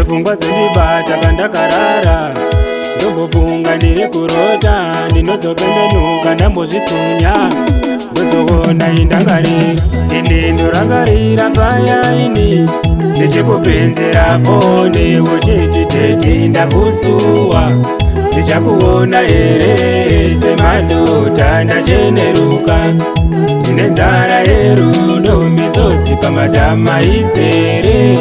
pfungwa dzondibata kandakarara, ndombofunga ndiri kurota, ndinozopembenuka ndambozvitsunya, ndozoona indangarira. Ini ndorangarira payaini, ndichikupenzera foni uchiti teti ndakusuwa, ndichakuona here semadota ndacheneruka, ndine nzara yerudo, misodzi pamatama izere,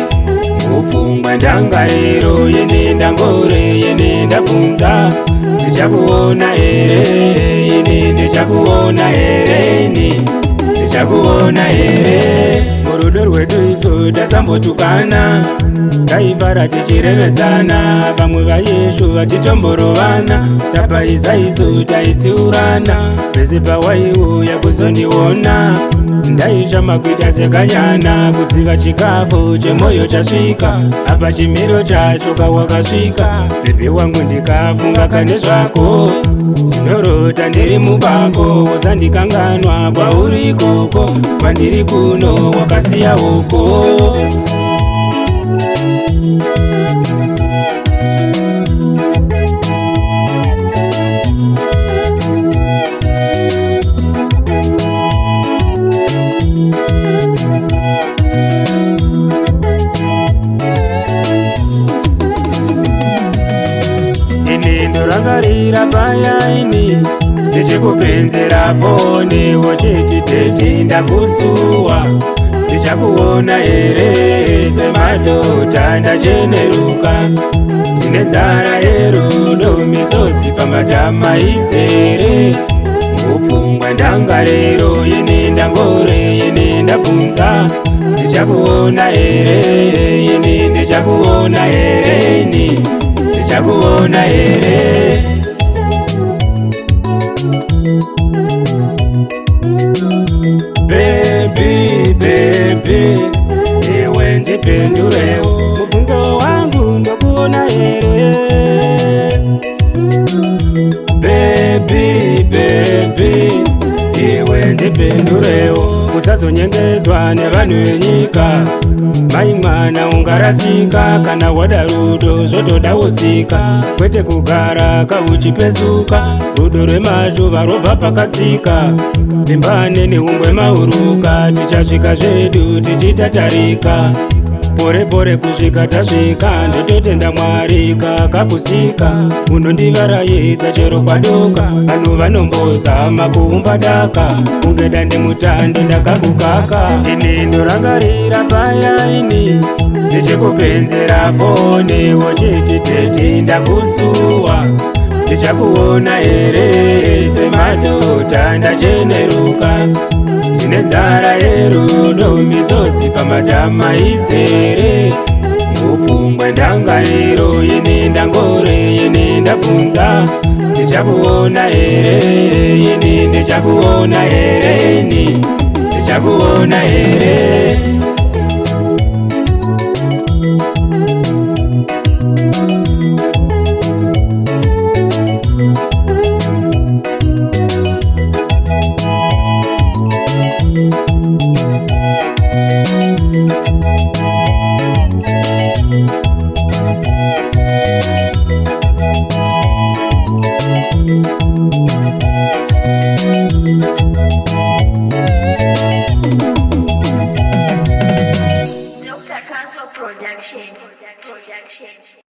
mupfungwa ndangariro yene ndangore yene ndabvunza, ndichakuona here ini, ndichakuona hereni, ndichakuona here. Murudo rwedu isu tasambotukana, taifara tichirevedzana, vamwe vayesu vatitomborovana, tapaisa isu taitsiurana, pese pawaiuya kuzondiona, ndaishama kuita sekanyana, kuziva chikafu chemoyo chasvika, apa chimiro chacho kawakasvika, bebi wangu ndikafunga kane zvako, ndinorota ndiri mubako, usandikanganwa kwauri ikoko, kwandiri kuno wakasiya uko. Ini ndorangarira payaini, ndichikupenzera foni uchiti teti ndakusuwa, ndichakuona here semadota ndacheneruka, ndine nzara yerudo, misodzi pamatama izere, mupfungwa ndangariro yene ndangore yene ndabvunza, ndichakuona here ini, ndichakuona hereni, ndichakuona here. Baby, baby, iwe ndipindurewo, mubvunzo wangu ndokuona here. Baby, baby, iwe ndipindurewo, usazonyengedzwa nevanhu venyika, mai mwana ungarasika, kana wada rudo zvotoda wotsika, kwete kugara kauchipesuka, rudo rwemazuva robva pakatsika, timbane neumbwe mauruka, tichasvika zvedu tichitatarika, pore pore kusvika tasvika, ndototenda Mwari kakapusika, unondivaraidza chero kwadoka, vanhu vanombozama kuumba daka, kunge dandemutande ndakakukaka. Ini ndorangarira payaini, ndichikupenzera foni uchiti teti ndakusuwa, ndichakuona here semadota ndacheneruka, ndine nzara yerudo, misodzi pamatama izere, mupfungwa ndangariro yene ndangore yene ndabvunza, ndichakuona here ini, ndichakuona hereni, ndichakuona here. Production.